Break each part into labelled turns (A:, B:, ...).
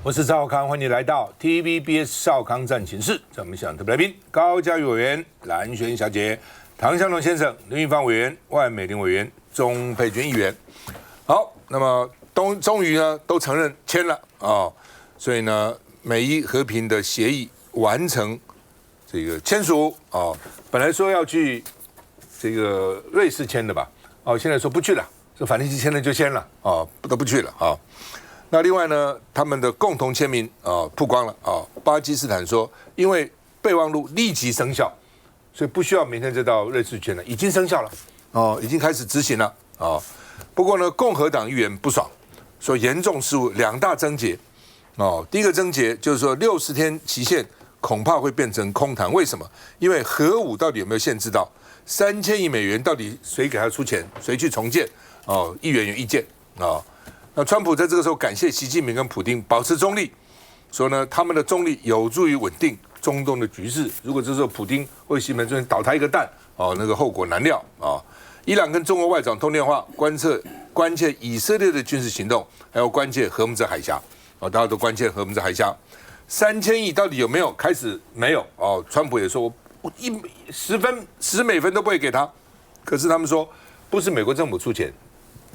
A: 我是赵少康，欢迎来到 TVBS 少康战情室。在我们现场特别来宾，高嘉瑜委员、蓝轩小姐、唐湘龙先生、林玉芳委员、万美玲委员、钟佩君议员。好，那么终于呢都承认签了啊、所以呢美伊和平的协议完成这个签署啊、本来说要去这个瑞士签的吧，现在说不去了，说反正签了就签了不得不去了啊。那另外呢，他们的共同签名曝光了巴基斯坦说，因为备忘录立即生效，所以不需要明天就到瑞士签了，已经生效了已经开始执行了不过呢，共和党议员不爽，说严重失误，两大症结第一个症结就是说60天期限恐怕会变成空谈，为什么？因为核武到底有没有限制到3000亿美元？到底谁给他出钱？谁去重建？议员有意见那川普在这个时候感谢习近平跟普丁保持中立，说呢他们的中立有助于稳定中东的局势。如果这时候普丁或习近平倒他一个蛋那个后果难料伊朗跟中国外长通电话，关切以色列的军事行动，还有关切荷姆兹海峡大家都关切荷姆兹海峡3000亿到底有没有？开始没有川普也说我10美分都不会给他，可是他们说不是美国政府出钱。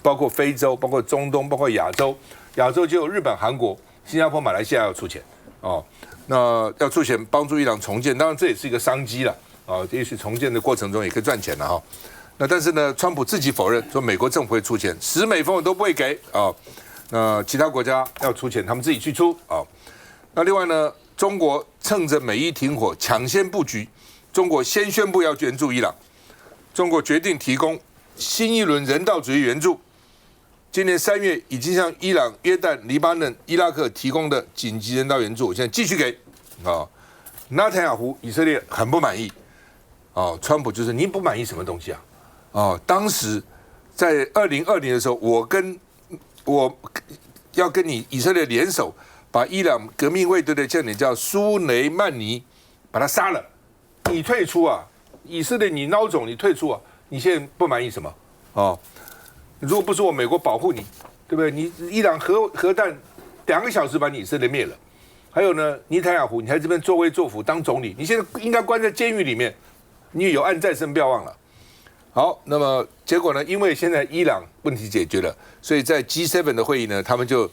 A: 包括非洲，包括中东，包括亚洲，亚洲就有日本、韩国、新加坡、马来西亚要出钱那要出钱帮助伊朗重建，当然这也是一个商机了也许重建的过程中也可以赚钱了那但是呢，川普自己否认说美国政府会出钱，10美分我都不会给那其他国家要出钱，他们自己去出那另外呢，中国趁着美伊停火抢先布局，中国先宣布要援助伊朗，中国决定提供新一轮人道主义援助。今年3月已经向伊朗、约旦、黎巴嫩、伊拉克提供的紧急人道援助，我现在继续给纳坦雅胡以色列很不满意川普就是你不满意什么东西当时在2020的时候，我要跟你以色列联手，把伊朗革命卫队的将领叫苏雷曼尼把他杀了，你退出以色列你孬种，你退出你现在不满意什么如果不是我美国保护你，对不对？你伊朗核弹2个小时把你以色列灭了，还有呢，尼坦雅胡你在这边作威作福当总理，你现在应该关在监狱里面，你有案在身，不要忘了。好，那么结果呢？因为现在伊朗问题解决了，所以在 G7 的会议呢，他们就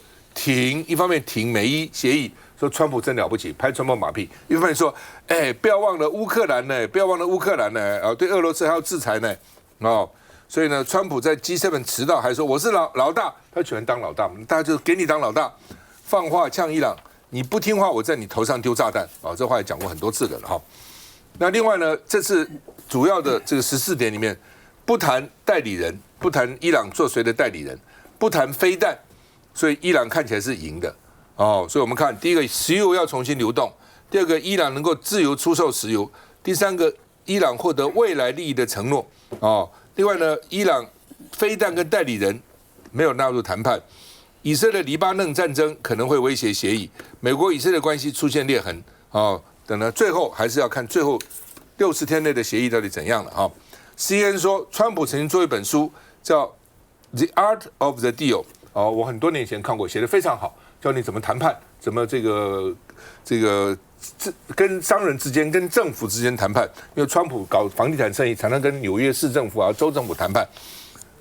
A: 一方面停美伊协议，说川普真了不起，拍川普马屁；一方面说，不要忘了乌克兰呢，不要忘了乌克兰呢，对俄罗斯还要制裁呢，所以呢，川普在 G7 迟到，还说我是老大，他喜欢当老大，大家就给你当老大，放话呛伊朗，你不听话，我在你头上丢炸弹这话也讲过很多次的了那另外呢，这次主要的这个14点里面，不谈代理人，不谈伊朗做谁的代理人，不谈飞弹，所以伊朗看起来是赢的所以我们看第一个，石油要重新流动；第二个，伊朗能够自由出售石油；第三个，伊朗获得未来利益的承诺另外呢，伊朗飞弹跟代理人没有纳入谈判，以色列黎巴嫩战争可能会威胁协议，美国以色列关系出现裂痕等呢，最后还是要看最后60天内的协议到底怎样了CNN 说，川普曾经做一本书叫《The Art of the Deal》我很多年前看过，写得非常好，教你怎么谈判，怎么这个跟商人之间、跟政府之间谈判。因为川普搞房地产生意，常常跟纽约市政府州政府谈判。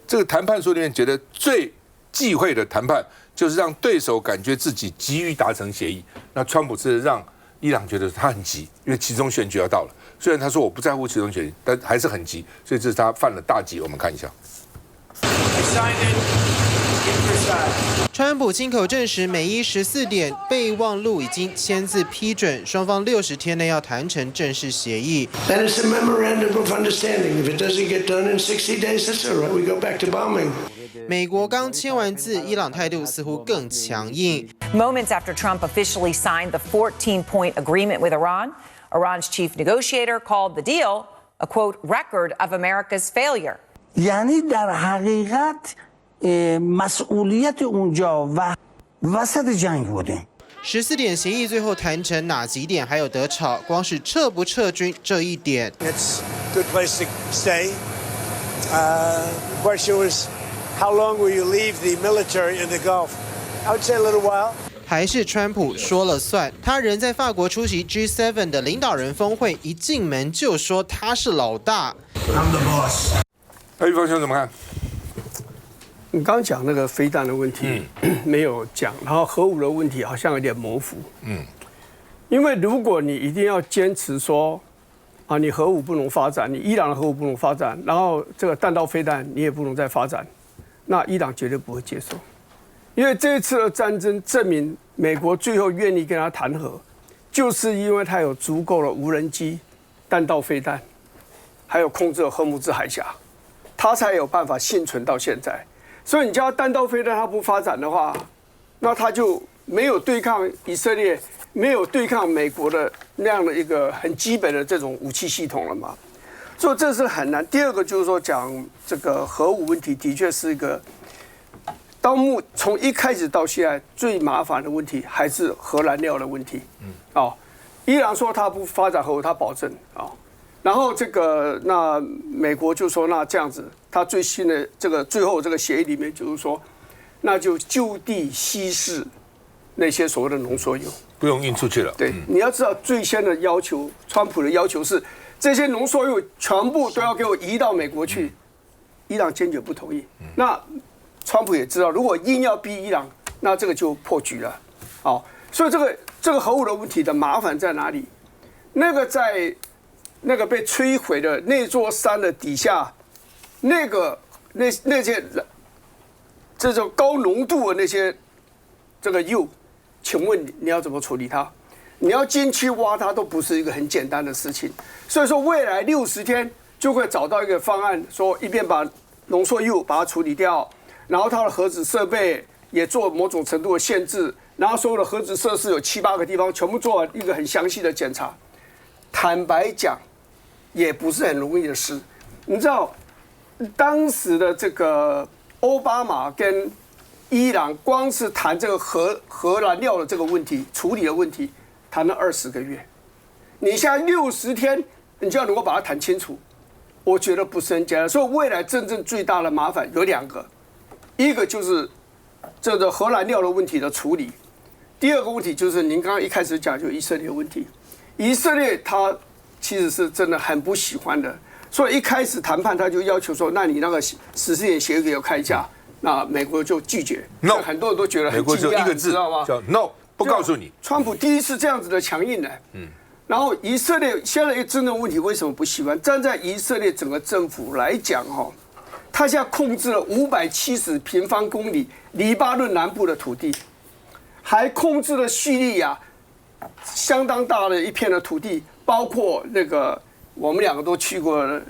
A: 这个谈判书里面觉得最忌讳的谈判，就是让对手感觉自己急于达成协议。那川普是让伊朗觉得他很急，因为期中选举要到了。虽然他说我不在乎期中选举，但还是很急，所以这是他犯了大忌。我们看一下。
B: 川普亲口证实，美伊14点备忘录已经签字批准，双方60天内要谈成正式协议。
C: That is a memorandum of understanding. If it doesn't get done in 60 days, that's all right. We go back to bombing.
B: 美国刚签完字，伊朗态度似乎更强硬。
D: Moments after Trump officially signed the 14-point agreement with Iran, Iran's chief negotiator called the deal a quote record of America's failure.
E: یعنی در حقیقت مسئولیت اونجا وسط جنگ بودیم.
B: 14点协议最后谈成哪几点还有得吵？光是撤不撤军这一点。
F: It's a good place to stay. The question was, how long will you leave the military in the Gulf? I would say a little while.
B: 还是川普说了算？他人在法国出席 G7 的领导人峰会，一进门就说他是老大。
F: I'm the boss。
A: 玉芳兄怎么看？
G: 你刚刚讲那个飞弹的问题，没有讲，然后核武的问题好像有点模糊。因为如果你一定要坚持说，啊，你核武不能发展，你伊朗的核武不能发展，然后这个弹道飞弹你也不能再发展，那伊朗绝对不会接受。因为这一次的战争证明，美国最后愿意跟他谈和，就是因为他有足够的无人机、弹道飞弹，还有控制了荷姆兹海峡，他才有办法幸存到现在。所以你叫他弹道飞弹他不发展的话，那他就没有对抗以色列，没有对抗美国的那样的一个很基本的这种武器系统了嘛。所以这是很难。第二个就是说，讲这个核武问题，的确是一个从一开始到现在最麻烦的问题，还是核燃料的问题。伊朗说他不发展核武，他保证啊。然后那美国就说，那这样子，他最新的最后这个协议里面就是说，那就就地稀释那些所谓的浓缩铀，
A: 不用运出去了。
G: 对，你要知道最先的要求，川普的要求是这些浓缩铀全部都要给我移到美国去，伊朗坚决不同意。那川普也知道，如果硬要逼伊朗，那这个就破局了。所以这个核武的问题的麻烦在哪里？那个在那个被摧毁的那座山的底下，那些这种高浓度的那些这个铀，请问你要怎么处理它？你要进去挖它都不是一个很简单的事情。所以说，未来60天就会找到一个方案，说一边把浓缩铀把它处理掉，然后它的核子设备也做某种程度的限制，然后所有的核子设施有7、8个地方全部做一个很详细的检查。坦白讲，也不是很容易的事。你知道，当时的这个奥巴马跟伊朗光是谈这个核燃料的这个问题处理的问题，谈了20个月。你现在60天，你就要能够把它谈清楚，我觉得不是很简单。所以未来真正最大的麻烦有2个，一个就是这个核燃料的问题的处理，第二个问题就是您刚刚一开始讲就以色列问题。以色列他其实是真的很不喜欢的，所以一开始谈判他就要求说，那你那个14年协议给我开价，那美国就拒绝。
A: No，
G: 很多人都觉得很惊讶，
A: 美国只有一个字，
G: 知道吗？
A: 叫 No， 不告诉你。
G: 川普第一次这样子的强硬呢。然后以色列现在一个真正问题，为什么不喜欢？站在以色列整个政府来讲，他现在控制了570平方公里黎巴嫩南部的土地，还控制了叙利亚相当大的一片的土地，包括那个我们2个都去过的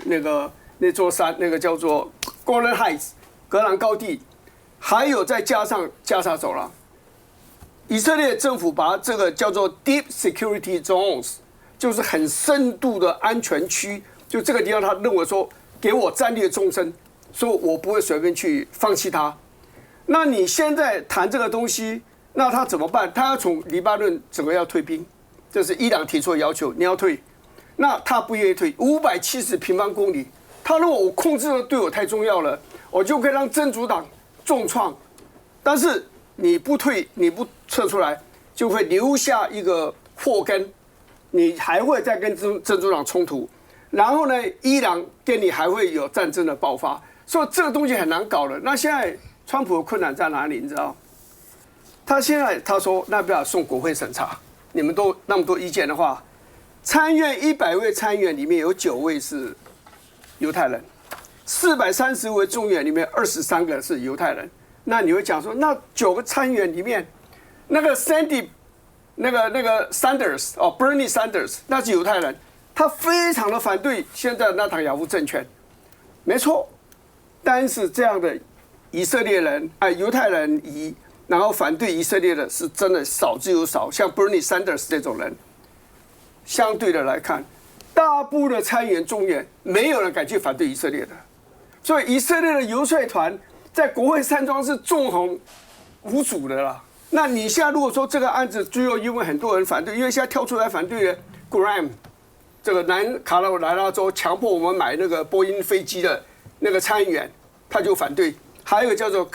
G: 那座山，那个叫做 Golan Heights 格兰高地，还有再加上加沙走廊。以色列政府把这个叫做 Deep Security Zones， 就是很深度的安全区，就这个地方他认为说给我战略纵深，说我不会随便去放弃它。那你现在谈这个东西，那他怎么办？他要从黎巴嫩整个要退兵，这是伊朗提出的要求，你要退，那他不愿意退，570平方公里，他认为我控制的对我太重要了，我就可以让真主党重创，但是你不退，你不撤出来，就会留下一个祸根，你还会再跟真主党冲突，然后呢，伊朗跟你还会有战争的爆发，所以这个东西很难搞了。那现在川普的困难在哪里？你知道？他现在他说，那不要送国会审查，你们都那么多意见的话，参院100位参议员里面有9位是犹太人，430位众议员里面23个是犹太人。那你会讲说，那9个参议员里面，那个 Sanders Bernie Sanders 那是犹太人，他非常的反对现在的纳坦雅夫政权，没错。但是这样的以色列人犹太人然后反对以色列的是真的少之又少，像 Bernie Sanders 这种人，相对的来看，大部分的参议员众议员没有人敢去反对以色列的，所以以色列的游说团在国会山庄是纵横无阻的啦。那你现在如果说这个案子最后因为很多人反对，因为现在跳出来反对的 Graham 这个南卡罗来纳州强迫我们买那个波音飞机的那个参议员，他就反对。还有一个叫做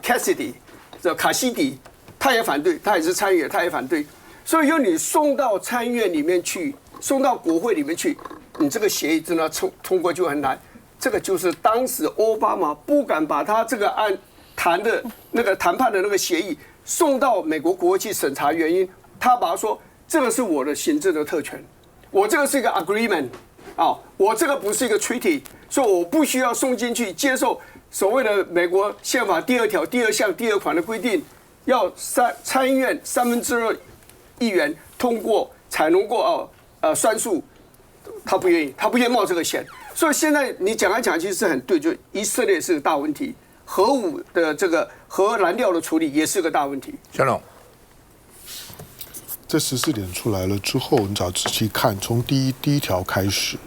G: Cassidy 这卡西迪，他也反对，他也是参与，他也反对。所以由你送到参院里面去，送到国会里面去，你这个协议真的通过就很难。这个就是当时奥巴马不敢把他这个谈判的那个协议送到美国国会去审查原因，他把他说这个是我的行政的特权，我这个是一个 agreement 啊，我这个不是一个 treaty， 所以我不需要送进去接受所谓的美国宪法第2条第2项第2款的规定，要参议院2/3议员通过采农过算数，他不愿意冒这个险。所以现在你讲来讲去是很对，就以色列是个大问题，核武的这个核燃料的处理也是个大问题。
A: 小龙，
H: 这14点出来了之后，你只要仔细看，从第一条开始，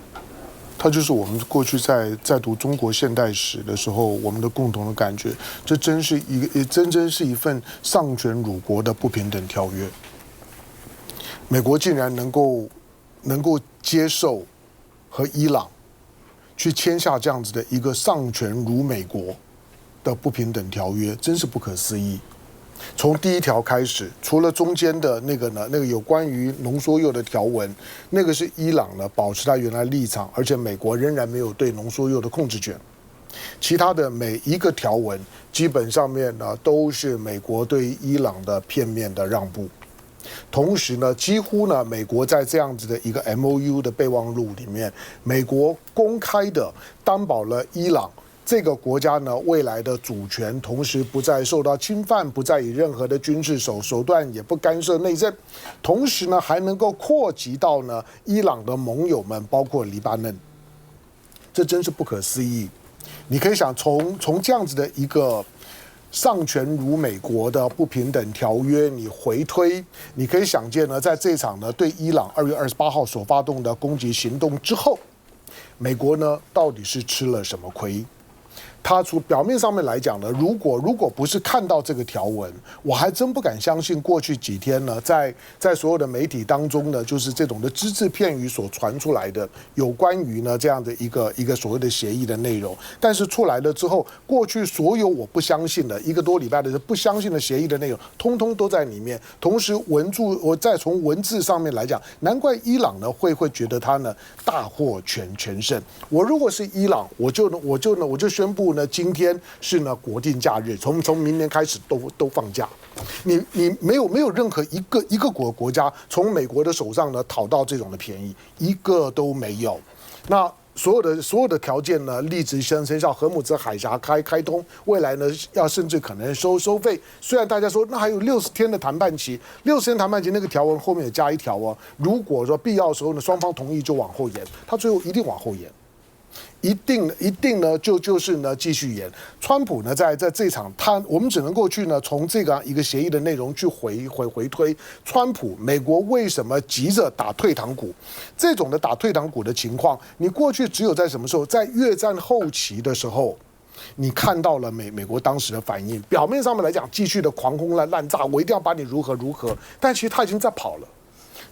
H: 它就是我们过去在读中国现代史的时候，我们的共同的感觉，这真是一份丧权辱国的不平等条约。美国竟然能够接受和伊朗去签下这样子的一个丧权辱美国的不平等条约，真是不可思议。从第1条开始，除了中间的那个有关于浓缩铀的条文，那个是伊朗呢保持他原来立场，而且美国仍然没有对浓缩铀的控制权。其他的每一个条文，基本上面呢都是美国对伊朗的片面的让步。同时呢，几乎呢，美国在这样子的一个 MOU 的备忘录里面，美国公开的担保了伊朗这个国家呢未来的主权，同时不再受到侵犯，不再以任何的军事手段，也不干涉内政，同时呢还能够扩及到呢伊朗的盟友们，包括黎巴嫩，这真是不可思议。你可以想从这样子的一个丧权辱美国的不平等条约，你回推，你可以想见呢，在这场呢对伊朗2月28号所发动的攻击行动之后，美国呢到底是吃了什么亏？他从表面上面来讲呢，如果不是看到这个条文，我还真不敢相信过去几天呢，在所有的媒体当中呢，就是这种的只字片语所传出来的有关于呢这样的一个所谓的协议的内容。但是出来了之后，过去所有我不相信的1个多礼拜的不相信的协议的内容，通通都在里面。同时我再从文字上面来讲，难怪伊朗呢会觉得他呢大获全胜。我如果是伊朗，我就宣布呢，今天是呢国定假日，从明年开始都放假。你没有任何一个国家从美国的手上呢讨到这种的便宜，一个都没有。那所有的条件呢，立即生效，荷姆兹海峡开通，未来呢要甚至可能收费。虽然大家说那还有60天的谈判期，60天谈判期那个条文后面也加一条哦，如果说必要的时候呢，双方同意就往后延，他最后一定往后延。一定呢，就是呢继续演。川普呢在这场我们只能够去呢从这个一个协议的内容去回推，川普美国为什么急着打退堂鼓？这种的打退堂鼓的情况，你过去只有在什么时候？在越战后期的时候。你看到了美国当时的反应，表面上面来讲继续的狂轰滥炸，我一定要把你如何，但其实他已经在跑了。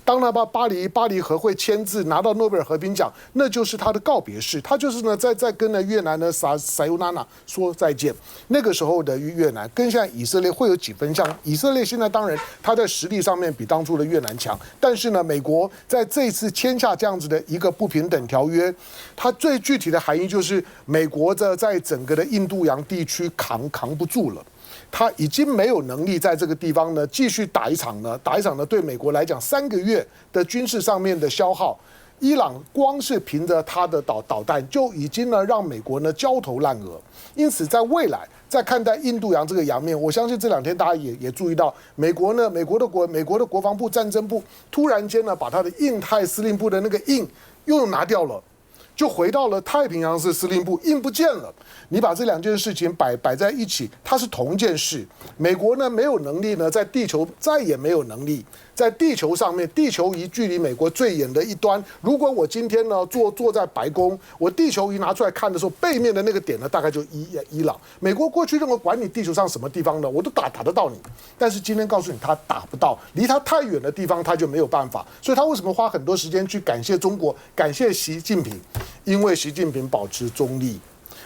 H: 当他把巴黎和会签字拿到诺贝尔和平奖，那就是他的告别式，他就是呢在跟越南的撒尤娜娜说再见。那个时候的越南跟现在以色列会有几分像？以色列现在当然他在实力上面比当初的越南强，但是呢，美国在这一次签下这样子的一个不平等条约，它最具体的含义就是美国在整个的印度洋地区扛不住了。他已经没有能力在这个地方呢继续打一场呢对美国来讲3个月的军事上面的消耗，伊朗光是凭着他的导弹就已经呢让美国呢焦头烂额。因此在未来在看待印度洋这个洋面，我相信这2天大家也注意到，美国的国防部战争部突然间呢把他的印太司令部的那个印又拿掉了。就回到了太平洋司令部，印不见了。你把这2件事情摆在一起，它是同一件事。美国呢没有能力呢，在地球再也没有能力在地球上面，地球仪距离美国最远的一端。如果我今天呢坐在白宫，我地球仪拿出来看的时候，背面的那个点呢，大概就伊朗。美国过去认为管你地球上什么地方呢，我都打得到你。但是今天告诉你，他打不到，离他太远的地方他就没有办法。所以他为什么花很多时间去感谢中国，感谢习近平？因为习近平保持中立。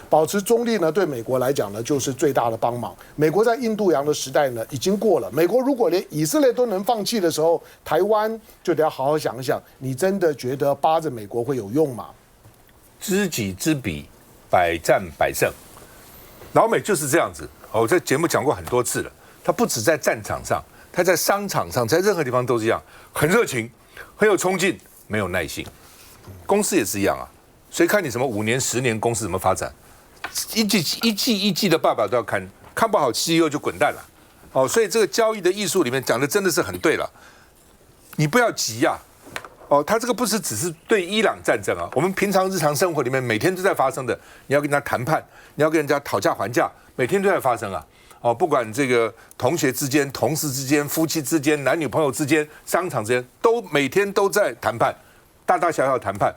H: 保持中立呢，对美国来讲呢，就是最大的帮忙。美国在印度洋的时代呢，已经过了。美国如果连以色列都能放弃的时候，台湾就得要好好想一想，你真的觉得扒着美国会有用吗？
A: 知己知彼，百战百胜。老美就是这样子。我在节目讲过很多次了，他不止在战场上，他在商场上，在任何地方都是一样，很热情，很有冲劲，没有耐性。公司也是一样啊，谁看你什么5年、10年公司怎么发展？一季的爸爸都要看，看不好 CEO 就滚蛋了。哦，所以这个交易的艺术里面讲的真的是很对了，你不要急呀。哦，他这个不是只是对伊朗战争啊，我们平常日常生活里面每天都在发生的。你要跟人家谈判，你要跟人家讨价还价，每天都在发生啊。哦，不管这个同学之间、同事之间、夫妻之间、男女朋友之间、商场之间，都每天都在谈判，大大小小谈判，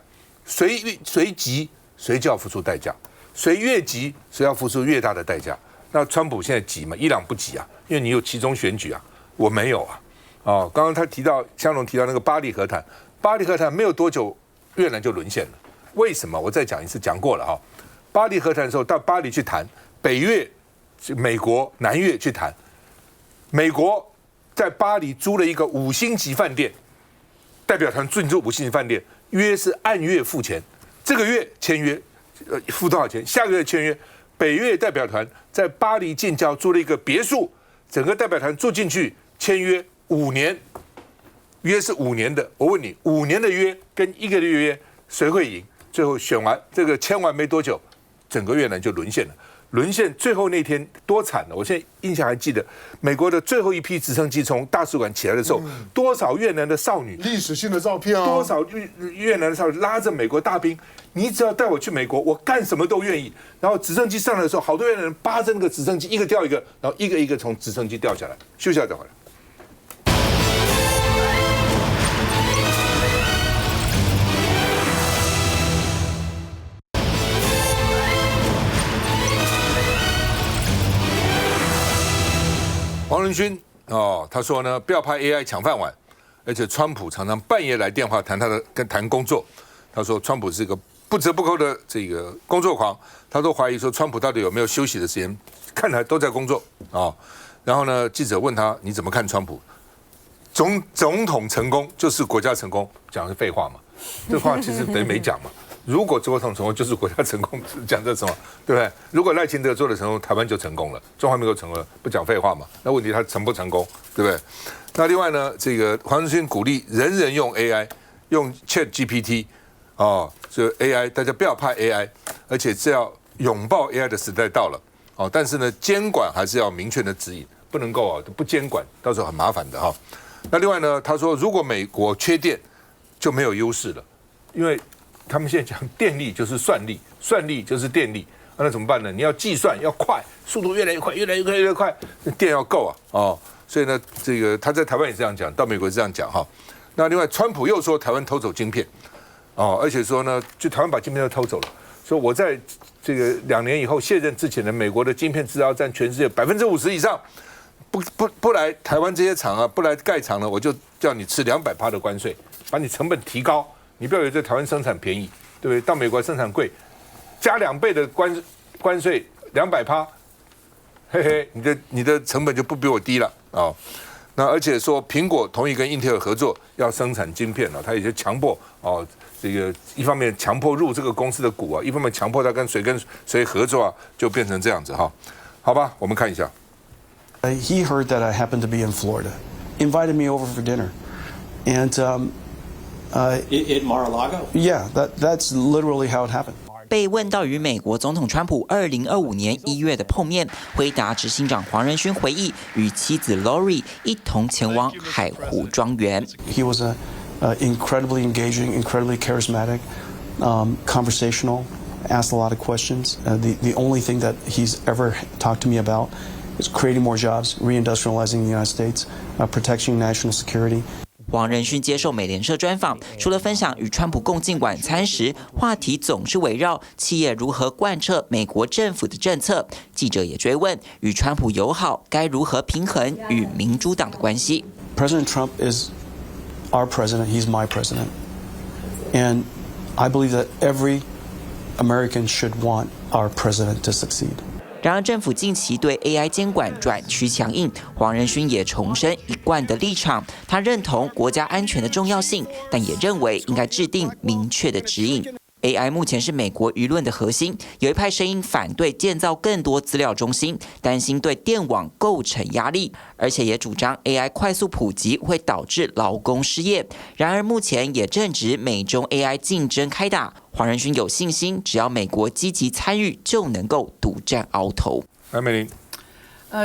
A: 谁急谁就要付出代价，谁越急谁要付出越大的代价。那川普现在急嘛？伊朗不急啊，因为你有期中选举啊，我没有啊。哦，刚刚他提到香龙提到那个巴黎和谈。巴黎和谈没有多久，越南就沦陷了。为什么？我再讲一次，讲过了哈。巴黎和谈的时候，到巴黎去谈，北越、美国、南越去谈。美国在巴黎租了一个5星级饭店，代表团进驻5星级饭店，约是按月付钱，这个月签约，付多少钱？下个月签约。北越代表团在巴黎近郊租了一个别墅，整个代表团住进去，签约5年。约是5年的，我问你，5年的约跟1个月约，谁会赢？最后选完这个签完没多久，整个越南就沦陷了。沦陷最后那天多惨了！我现在印象还记得，美国的最后一批直升机从大使馆起来的时候，多少越南的少女，
H: 历史性的照片啊，
A: 多少越南的少女拉着美国大兵，你只要带我去美国，我干什么都愿意。然后直升机上来的时候，好多越南人扒着那个直升机，一个掉一个，然后一个一个从直升机掉下来，休息一下再回来。黄仁勋他说呢，不要怕 AI 抢饭碗，而且川普常常半夜来电话谈工作。他说川普是一个不折不扣的这个工作狂，他都怀疑说川普到底有没有休息的时间，看来都在工作啊。然后呢，记者问他你怎么看川普？总统成功就是国家成功，讲的是废话嘛？这话其实等于没讲嘛。如果总统成功就是国家成功，讲这什么，对不对？如果赖清德做的成功，台湾就成功了，中华民国成功了，不讲废话嘛？那问题他成不成功，对不对？那另外呢，这个黄仁勋鼓励人人用 AI， 用 ChatGPT， 这 AI 大家不要怕 AI， 而且是要拥抱 AI 的时代到了，但是呢，监管还是要明确的指引，不能够不监管，到时候很麻烦的哈。那另外呢，他说如果美国缺电，就没有优势了，因为他们现在讲电力就是算力，算力就是电力，那怎么办呢？你要计算要快，速度越来越快，越来越快，电要够啊，所以呢，这个他在台湾也这样讲，到美国也这样讲哈。那另外，川普又说台湾偷走晶片，而且说呢，就台湾把晶片都偷走了，说我在这个2年以后卸任之前的美国的晶片制造占全世界50%以上，不来台湾这些厂啊，不来盖厂呢，我就叫你吃200%的关税，把你成本提高。你不要以为在台湾生产便宜，对不对？到美国生产贵，加2倍的关税200%，嘿嘿，你的成本就不比我低了啊。那而且说苹果同意跟英特尔合作要生产晶片了，他也就强迫这个一方面强迫入这个公司的股啊，一方面强迫他跟谁合作啊，就变成这样子哈。好吧，我们看一下。
I: He heard that I happened to be in Florida, invited me over for dinner, and
J: at Mar-a-Lago?
I: Yeah, that's literally how it happened.
K: 被问到与美国总统川普2025年1月的碰面，回答执行长黄仁勋回忆与妻子 Lori 一同前往海湖庄园。
I: He was incredibly engaging, incredibly charismatic, conversational, asked a lot of questions. The only thing that he's ever talked to me about is creating more jobs, reindustrializing the United States, protecting national security.
K: 黄仁勋接受美联社专访，除了分享与川普共进晚餐时，话题总是围绕企业如何贯彻美国政府的政策。记者也追问，与川普友好该如何平衡与民主党的关系。
I: President Trump is our president. He's my president, and I believe that every American should want our president to succeed.
K: 然而，政府近期对 AI 监管转趋强硬，黄仁勋也重申一贯的立场，他认同国家安全的重要性，但也认为应该制定明确的指引。AI 目前是美国舆论的核心，有一派声音反对建造更多资料中心，担心对电网构成压力，而且也主张 AI 快速普及会导致劳工失业。然而，目前也正值美中 AI 竞争开打，黄仁勋有信心，只要美国积极参与，就能够独占鳌头。
A: 来，美玲。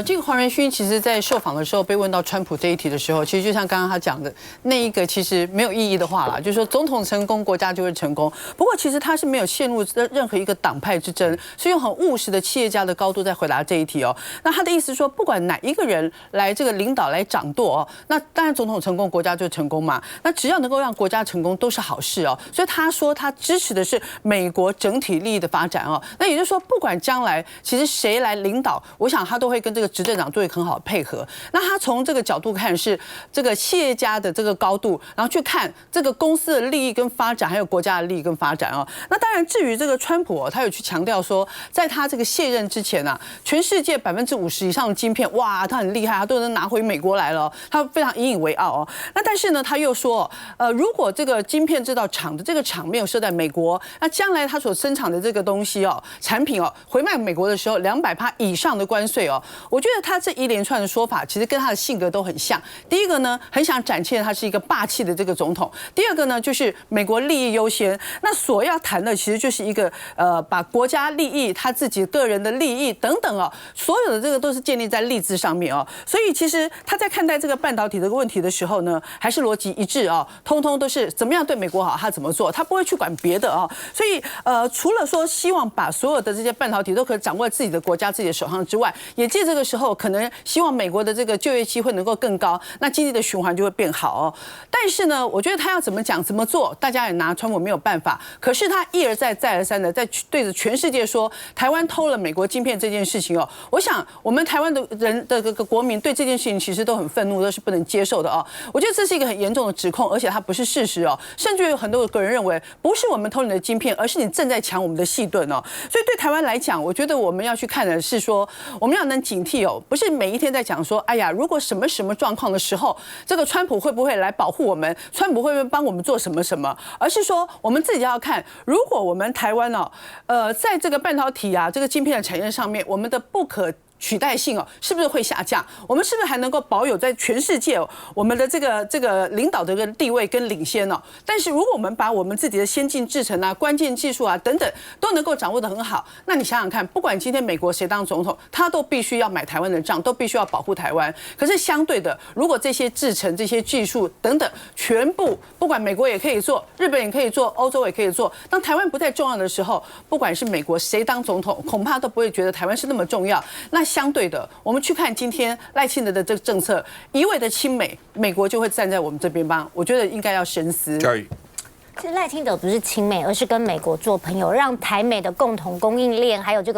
L: 这个黄仁勋其实在受访的时候被问到川普这一题的时候，其实就像刚刚他讲的那一个其实没有意义的话啦，就是说总统成功，国家就会成功。不过其实他是没有陷入任何一个党派之争，是用很务实的企业家的高度在回答这一题哦。那他的意思说，不管哪一个人来这个领导来掌舵哦，那当然总统成功，国家就成功嘛。那只要能够让国家成功，都是好事哦。所以他说他支持的是美国整体利益的发展哦。那也就是说，不管将来其实谁来领导，我想他都会跟这个执政党做一个很好的配合。那他从这个角度看是这个企业家的这个高度，然后去看这个公司的利益跟发展，还有国家的利益跟发展哦。那当然，至于这个川普哦，他有去强调说，在他这个卸任之前啊，全世界50%以上的晶片，哇，他很厉害，他都能拿回美国来了，他非常引以为傲哦。那但是呢，他又说，如果这个晶片制造厂的这个厂没有设在美国，那将来他所生产的这个东西哦，产品哦，回卖美国的时候，200%以上的关税哦，我觉得他这一连串的说法，其实跟他的性格都很像。第一个呢，很想展现他是一个霸气的这个总统；第二个呢，就是美国利益优先。那所要谈的其实就是一个把国家利益、他自己个人的利益等等哦，所有的这个都是建立在利字上面哦。所以其实他在看待这个半导体这个问题的时候呢，还是逻辑一致哦，通通都是怎么样对美国好，他怎么做，他不会去管别的哦。所以除了说希望把所有的这些半导体都可以掌握在自己的国家、自己的手上之外，也借这个时候可能希望美国的这个就业机会能够更高，那经济的循环就会变好哦。但是呢，我觉得他要怎么讲、怎么做，大家也拿川普没有办法。可是他一而再、再而三的在对着全世界说台湾偷了美国晶片这件事情哦，我想我们台湾的人的这个国民对这件事情其实都很愤怒，都是不能接受的哦。我觉得这是一个很严重的指控，而且它不是事实哦。甚至有很多个人认为，不是我们偷你的晶片，而是你正在抢我们的细盾哦。所以对台湾来讲，我觉得我们要去看的是说，我们要能警惕哦，不是每一天在讲说，哎呀，如果什么状况的时候，这个川普会不会来保护我们？川普会不会帮我们做什么？而是说，我们自己要看，如果我们台湾哦，在这个半导体啊，这个晶片的产业上面，我们的不可取代性哦，是不是会下降？我们是不是还能够保有在全世界我们的这个领导的一个地位跟领先呢？但是如果我们把我们自己的先进制程啊、关键技术啊等等都能够掌握得很好，那你想想看，不管今天美国谁当总统，他都必须要买台湾的账，都必须要保护台湾。可是相对的，如果这些制程、这些技术等等全部不管美国也可以做，日本也可以做，欧洲也可以做，当台湾不再重要的时候，不管是美国谁当总统，恐怕都不会觉得台湾是那么重要。那相对的，我们去看今天赖清德的这个政策，一味的亲美，美国就会站在我们这边吧？我觉得应该要深思。
A: 教育。
M: 其实赖清德不是亲美，而是跟美国做朋友，让台美的共同供应链还有这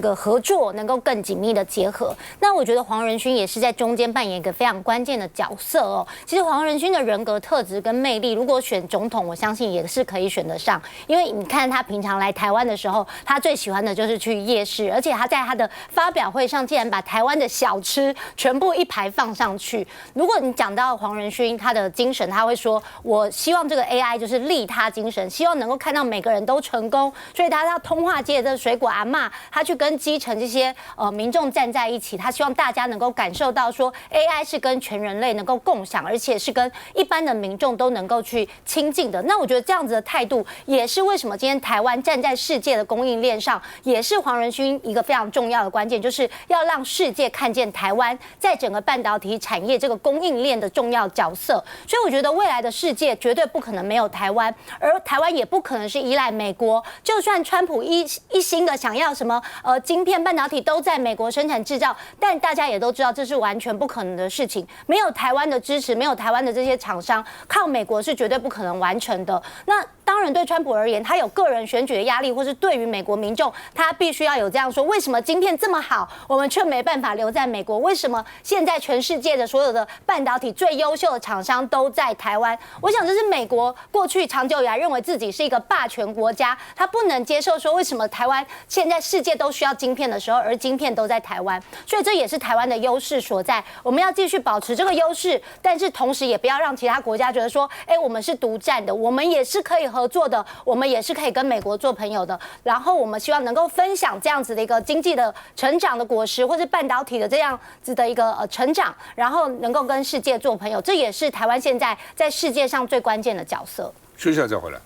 M: 个合作能够更紧密的结合。那我觉得黄仁勋也是在中间扮演一个非常关键的角色哦。其实黄仁勋的人格特质跟魅力，如果选总统，我相信也是可以选得上。因为你看他平常来台湾的时候，他最喜欢的就是去夜市，而且他在他的发表会上竟然把台湾的小吃全部一排放上去。如果你讲到黄仁勋他的精神，他会说：“我希望这个 AI 就是利他精神，希望能够看到每个人都成功。”所以他到通化街的这个水果阿嬷，他去跟基层这些民众站在一起，他希望大家能够感受到说 AI 是跟全人类能够共享，而且是跟一般的民众都能够去亲近的。那我觉得这样子的态度，也是为什么今天台湾站在世界的供应链上，也是黄仁勋一个非常重要的关键，就是要让世界看见台湾在整个半导体产业这个供应链的重要角色。所以我觉得未来的世界绝对不可能没有台湾，而台湾也不可能是依赖美国。就算川普一心的想要什么晶片、半导体都在美国生产制造，但大家也都知道这是完全不可能的事情。没有台湾的支持，没有台湾的这些厂商，靠美国是绝对不可能完成的。那当然，对川普而言，他有个人选举的压力，或是对于美国民众，他必须要有这样说：为什么晶片这么好，我们却没办法留在美国？为什么现在全世界的所有的半导体最优秀的厂商都在台湾？我想这是美国过去长久以来认为自己是一个霸权国家，他不能接受说为什么台湾现在世界都需要晶片的时候，而晶片都在台湾，所以这也是台湾的优势所在。我们要继续保持这个优势，但是同时也不要让其他国家觉得说，我们是独占的，我们也是可以合作的，我们也是可以跟美国做朋友的。然后我们希望能够分享这样子的一个经济的成长的果实，或是半导体的这样子的一个成长，然后能够跟世界做朋友，这也是台湾现在在世界上最关键的角色。
A: 休息一下再回来。